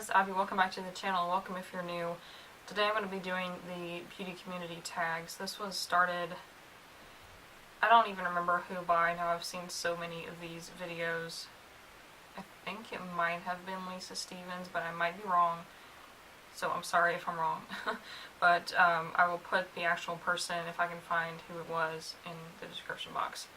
this is Abby. Welcome back to the channel. Welcome if you're new. Today I'm going to be doing the beauty community tags. This was started, I don't even remember who by now. I've seen so many of these videos. I think it might have been Lisa Stevens, but I might be wrong. So I'm sorry if I'm wrong. But I will put the actual person, if I can find who it was, in the description box.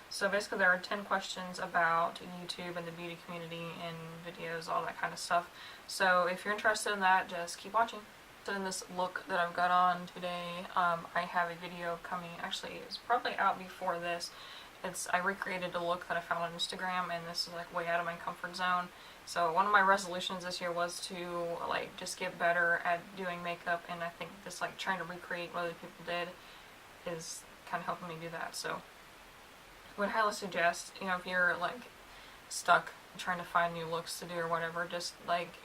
So basically there are 10 questions about YouTube and the beauty community and videos, all that kind of stuff. So if you're interested in that, just keep watching. So in this look that I've got on today, I have a video coming, actually it's probably out before this. I recreated a look that I found on Instagram, and this is like way out of my comfort zone. So one of my resolutions this year was to like just get better at doing makeup, and I think this like trying to recreate what other people did is kind of helping me do that. So I would highly suggest, you know, if you're like stuck trying to find new looks to do or whatever, just like,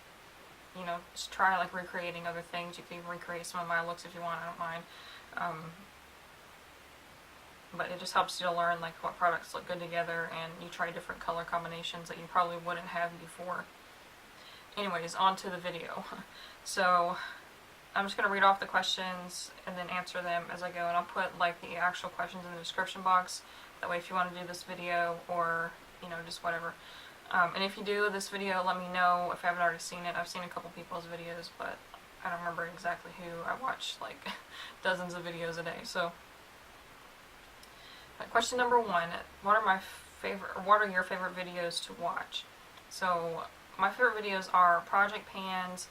you know, just try like recreating other things. You can even recreate some of my looks if you want, I don't mind. But it just helps you to learn like what products look good together, and you try different color combinations that you probably wouldn't have before. Anyways, on to the video. So I'm just going to read off the questions and then answer them as I go, and I'll put like the actual questions in the description box. That way if you want to do this video, or, you know, just whatever. And if you do this video, let me know if I haven't already seen it. I've seen a couple people's videos, but I don't remember exactly who. I watch like dozens of videos a day. So question number 1, what are your favorite videos to watch? So my favorite videos are project pans,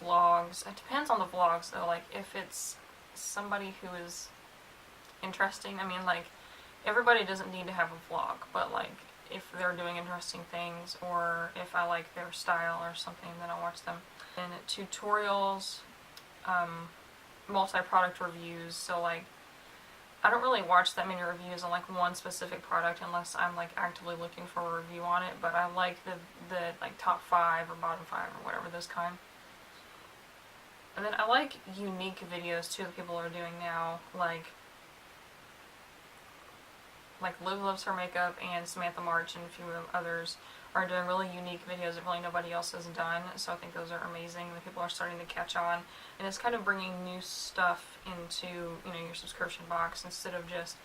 vlogs. It depends on the vlogs though. Like if it's somebody who is interesting, I mean, like, everybody doesn't need to have a vlog, but like if they're doing interesting things, or if I like their style or something, then I'll watch them. And tutorials, multi-product reviews. So like I don't really watch that many reviews on like one specific product unless I'm like actively looking for a review on it, but I like the like top 5 or bottom 5 or whatever, this kind. And then I like unique videos too that people are doing now, like Liv Loves Her Makeup and Samantha March and a few others are doing really unique videos that really nobody else has done. So I think those are amazing. The people are starting to catch on, and it's kind of bringing new stuff into, you know, your subscription box instead of just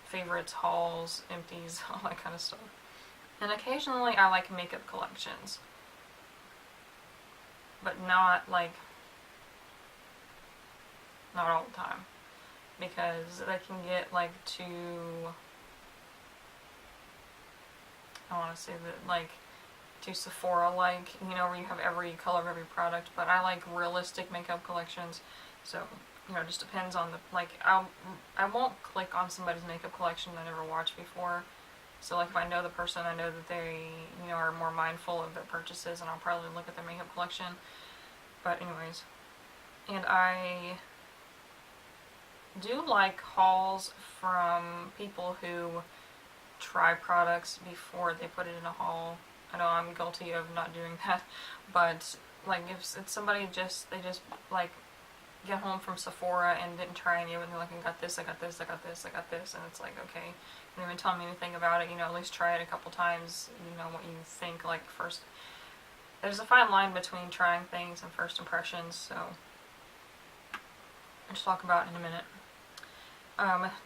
favorites, hauls, empties, all that kind of stuff. And occasionally I like makeup collections, but not all the time, because they can get like too, I want to say that, like, too Sephora-like, you know, where you have every color of every product. But I like realistic makeup collections. So, you know, it just depends on the, like, I won't click on somebody's makeup collection that I never watched before. So, like, if I know the person, I know that they, you know, are more mindful of their purchases, and I'll probably look at their makeup collection. But anyways, and I do like hauls from people who try products before they put it in a haul. I know I'm guilty of not doing that, but like if it's somebody they just like get home from Sephora and didn't try any of it, and they're like, I got this, I got this, I got this, I got this, and it's like, okay, you didn't even tell me anything about it, you know, at least try it a couple times, you know, what you think, like, first. There's a fine line between trying things and first impressions, so I'll just talk about it in a minute.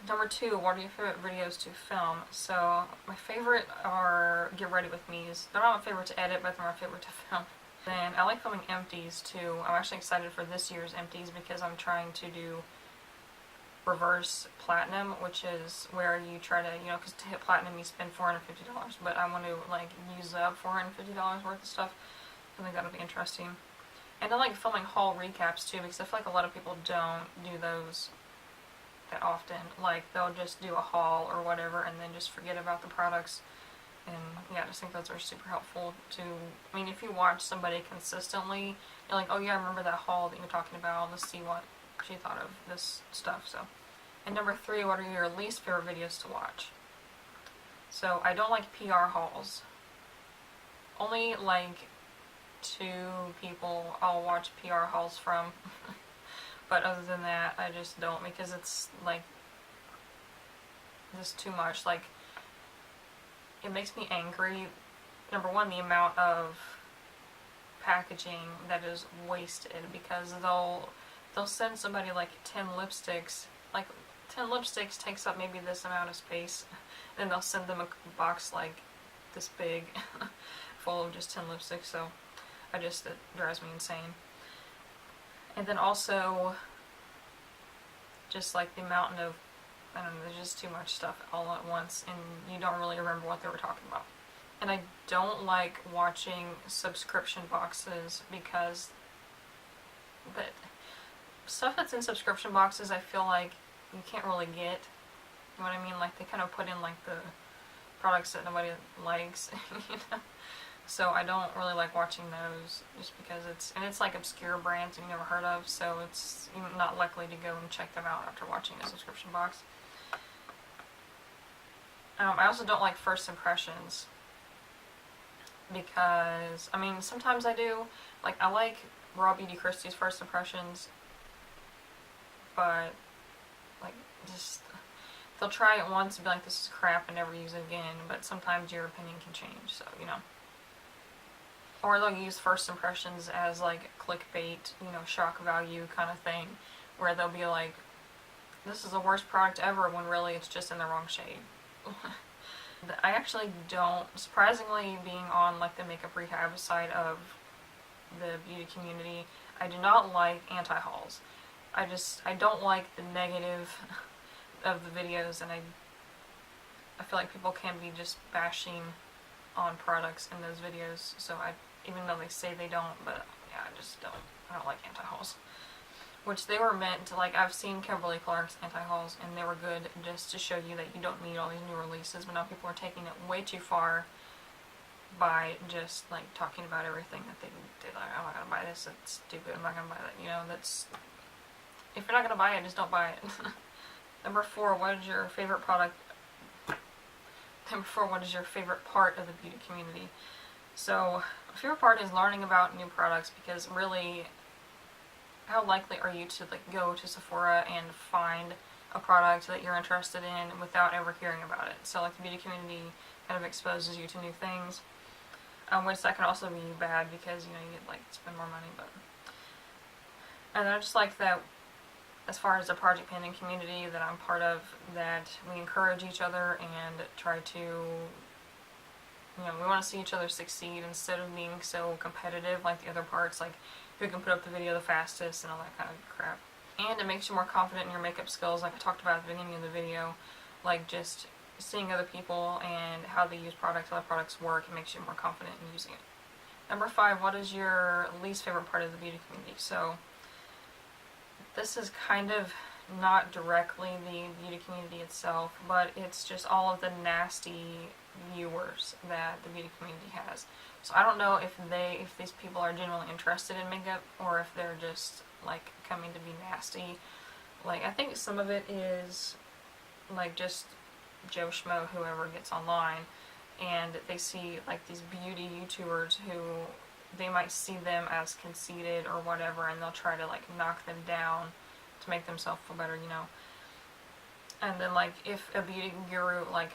Number 2, what are your favorite videos to film? So my favorite are Get Ready With Me's. They're not my favorite to edit, but they're my favorite to film. Then I like filming empties too. I'm actually excited for this year's empties because I'm trying to do reverse platinum, which is where you try to, you know, because to hit platinum you spend $450, but I want to like use up $450 worth of stuff. I think that'll be interesting. And I like filming haul recaps too, because I feel like a lot of people don't do those that often. Like they'll just do a haul or whatever and then just forget about the products. And yeah, I just think those are super helpful to, I mean, if you watch somebody consistently, you're like, oh yeah, I remember that haul that you're talking about, let's see what she thought of this stuff. So, and number 3, what are your least favorite videos to watch? So I don't like PR hauls. Only like 2 people I'll watch PR hauls from. But other than that, I just don't, because it's like just too much. Like, it makes me angry. Number one, the amount of packaging that is wasted, because they'll send somebody like 10 lipsticks. Like 10 lipsticks takes up maybe this amount of space, and they'll send them a box like this big full of just 10 lipsticks. So it drives me insane. And then also just like the mountain of, I don't know, there's just too much stuff all at once, and you don't really remember what they were talking about. And I don't like watching subscription boxes, because the stuff that's in subscription boxes, I feel like you can't really get. You know what I mean? Like, they kind of put in like the products that nobody likes, you know? So I don't really like watching those, just because it's like obscure brands you've never heard of, so it's not likely to go and check them out after watching a subscription box. I also don't like first impressions, because, I mean, sometimes I do. Like, I like Raw Beauty Christie's first impressions, but, like, just, they'll try it once and be like, this is crap, and never use it again, but sometimes your opinion can change, so, you know. Or they'll use first impressions as, like, clickbait, you know, shock value kind of thing, where they'll be like, this is the worst product ever, when really it's just in the wrong shade. I actually don't, surprisingly, being on like the makeup rehab side of the beauty community, I do not like anti-hauls. I don't like the negative of the videos, and I feel like people can be just bashing on products in those videos, so even though they say they don't, but yeah, I don't like anti-hauls. Which they were meant to, like, I've seen Kimberly Clark's anti-hauls, and they were good just to show you that you don't need all these new releases, but now people are taking it way too far by just, like, talking about everything that they did. Like, I'm not gonna buy this, it's stupid, I'm not gonna buy that, you know, if you're not gonna buy it, just don't buy it. Number 4, what is your favorite product? Number 4, what is your favorite part of the beauty community? So, my favorite part is learning about new products, because really, how likely are you to like go to Sephora and find a product that you're interested in without ever hearing about it? So like the beauty community kind of exposes you to new things, which that can also be bad, because you know you like spend more money. But and I just like that, as far as the project painting community that I'm part of, that we encourage each other and try to, you know, we want to see each other succeed instead of being so competitive like the other parts, like who can put up the video the fastest and all that kind of crap. And it makes you more confident in your makeup skills, like I talked about at the beginning of the video. Like, just seeing other people and how they use products, how the products work, it makes you more confident in using it. Number 5, what is your least favorite part of the beauty community? So, this is kind of not directly the beauty community itself, but it's just all of the nasty viewers that the beauty community has. So I don't know if these people are genuinely interested in makeup, or if they're just like coming to be nasty. Like, I think some of it is like just Joe Schmo, whoever gets online, and they see like these beauty YouTubers who they might see them as conceited or whatever, and they'll try to like knock them down to make themselves feel better, you know. And then like if a beauty guru like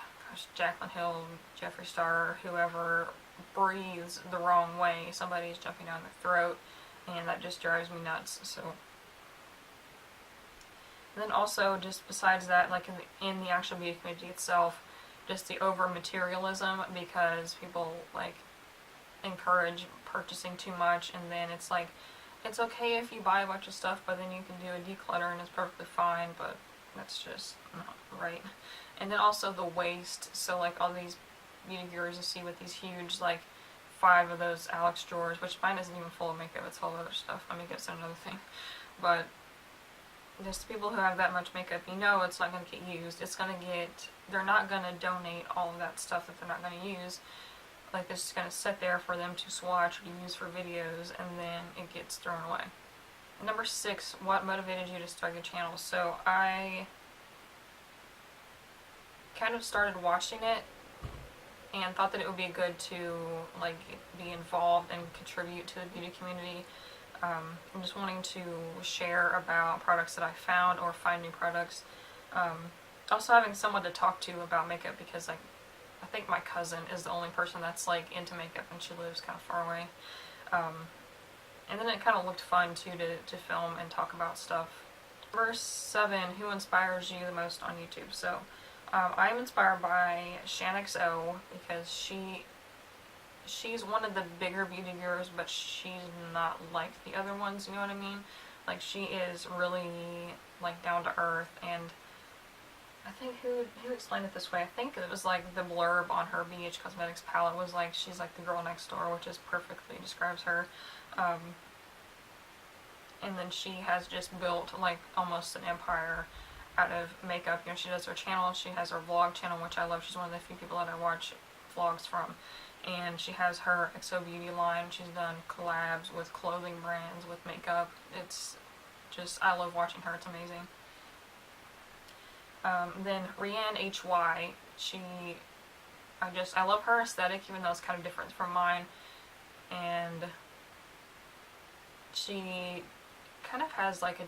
Jaclyn Hill, Jeffree Star, whoever breathes the wrong way, somebody's jumping down their throat, and that just drives me nuts. So, and then also, just besides that, like in the actual beauty community itself, just the over materialism, because people like encourage purchasing too much, and then it's like, it's okay if you buy a bunch of stuff, but then you can do a declutter and it's perfectly fine, but that's just not right. And then also the waste, so like all these beauty gurus you see with these huge, like 5 of those Alex drawers, which mine isn't even full of makeup, it's full of other stuff. I mean, that's another thing. But just people who have that much makeup, you know it's not going to get used. They're not going to donate all of that stuff that they're not going to use. Like, it's just going to sit there for them to swatch or to use for videos, and then it gets thrown away. Number 6, what motivated you to start your channel? So I kind of started watching it and thought that it would be good to like be involved and contribute to the beauty community. I'm just wanting to share about products that I found or find new products. Also having someone to talk to about makeup, because like I think my cousin is the only person that's like into makeup, and she lives kind of far away. And then it kind of looked fun too to film and talk about stuff. Number 7, who inspires you the most on YouTube? So I'm inspired by ShanXO because she's one of the bigger beauty gurus, but she's not like the other ones, you know what I mean? Like, she is really, like, down to earth, and I think, who explained it this way? I think it was, like, the blurb on her BH Cosmetics palette was, like, she's, like, the girl next door, which is perfectly describes her. And then she has just built, like, almost an empire out of makeup. You know, she does her channel, she has her vlog channel, which I love. She's one of the few people that I watch vlogs from. And she has her XO Beauty line. She's done collabs with clothing brands, with makeup. It's just, I love watching her. It's amazing. Then Rianne HY, I love her aesthetic, even though it's kind of different from mine. And she kind of has like a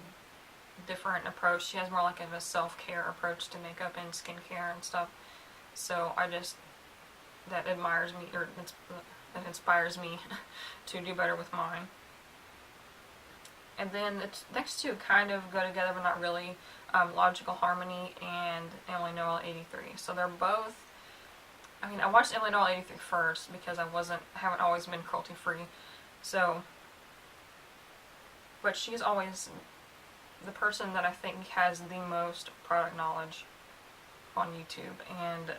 different approach. She has more like a self-care approach to makeup and skincare and stuff. So that admires me, or that inspires me to do better with mine. And then the next two kind of go together, but not really. Logical Harmony and Emily Noel 83. So they're both. I mean, I watched Emily Noel 83 first because I haven't always been cruelty free. So, but she's always the person that I think has the most product knowledge on YouTube, and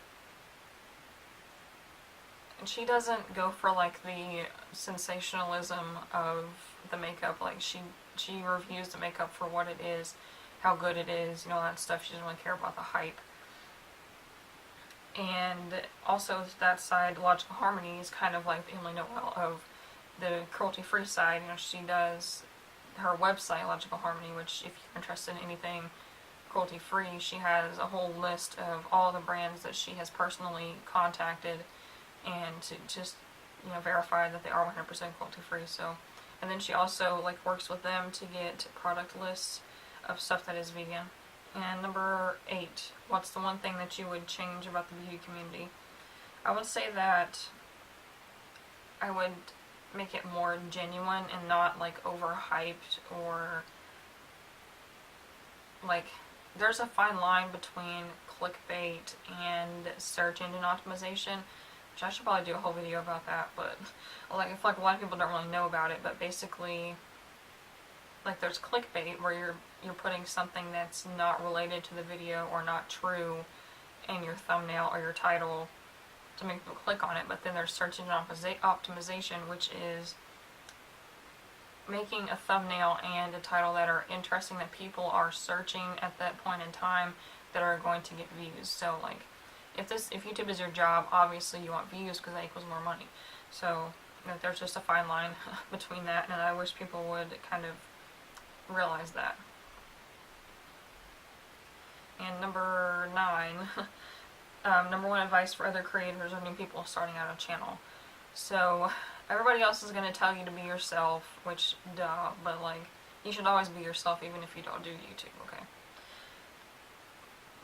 she doesn't go for like the sensationalism of the makeup. Like she reviews the makeup for what it is, how good it is, you know, that stuff. She doesn't really care about the hype. And also that side, Logical Harmony, is kind of like the Emily Noel of the cruelty-free side. You know, she does her website, Logical Harmony, which if you're interested in anything cruelty-free, she has a whole list of all the brands that she has personally contacted and to just, you know, verify that they are 100% cruelty-free. So, and then she also like works with them to get product lists of stuff that is vegan. And number 8, what's the one thing that you would change about the beauty community? I would say that I would make it more genuine and not like overhyped, or like, there's a fine line between clickbait and search engine optimization, which I should probably do a whole video about that, but like, I feel like a lot of people don't really know about it. But basically, like, there's clickbait where you're putting something that's not related to the video or not true in your thumbnail or your title to make people click on it. But then there's search engine optimization, which is making a thumbnail and a title that are interesting, that people are searching at that point in time, that are going to get views. So like, if YouTube is your job, obviously you want views because that equals more money. So, you know, there's just a fine line between that, and I wish people would kind of realize that. And number 9, number 1 advice for other creators or new people starting out a channel. So everybody else is going to tell you to be yourself, which duh, but like, you should always be yourself even if you don't do YouTube, okay?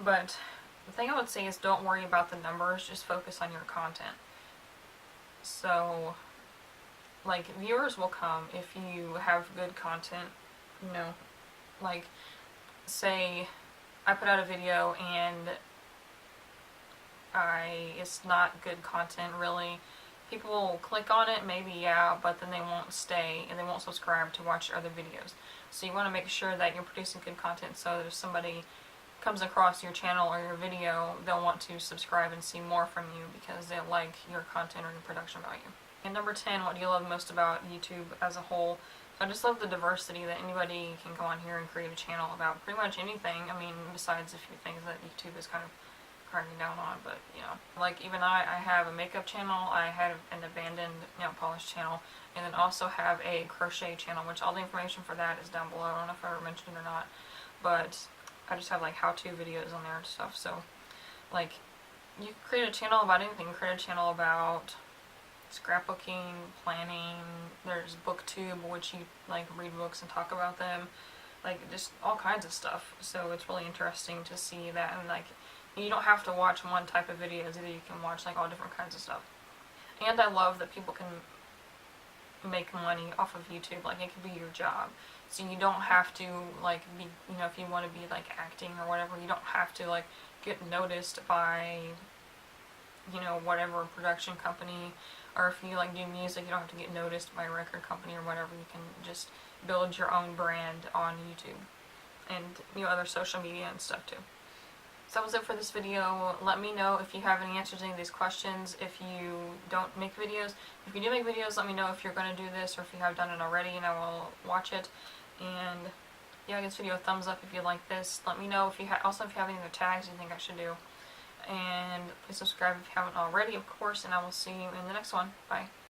But the thing I would say is, don't worry about the numbers, just focus on your content. So like, viewers will come if you have good content. You know, like, say I put out a video and it's not good content really. People will click on it, maybe, yeah, but then they won't stay and they won't subscribe to watch your other videos. So you want to make sure that you're producing good content, so that if somebody comes across your channel or your video, they'll want to subscribe and see more from you because they like your content or your production value. And number 10, what do you love most about YouTube as a whole? I just love the diversity that anybody can go on here and create a channel about pretty much anything. I mean, besides a few things that YouTube is kind of cracking down on, but, you know. Like, even I have a makeup channel, I have an abandoned nail polish channel, and then also have a crochet channel, which all the information for that is down below. I don't know if I ever mentioned it or not, but I just have, like, how-to videos on there and stuff. So, like, you create a channel about anything. Create a channel about scrapbooking, planning. There's booktube, which you like read books and talk about them, like just all kinds of stuff. So it's really interesting to see that, and like, you don't have to watch one type of videos either. You can watch like all different kinds of stuff. And I love that people can make money off of YouTube. Like, it could be your job. So you don't have to, like, be, you know, if you want to be, like, acting or whatever, you don't have to, like, get noticed by, you know, whatever production company, or if you, like, do music, you don't have to get noticed by a record company or whatever. You can just build your own brand on YouTube and, you know, other social media and stuff too. So that was it for this video. Let me know if you have any answers to any of these questions. If you don't make videos, if you do make videos, let me know if you're going to do this or if you have done it already, and I will watch it. And yeah, give this video a thumbs up if you like this. Let me know if you also if you have any other tags you think I should do. And please subscribe if you haven't already, of course, and I will see you in the next one. Bye.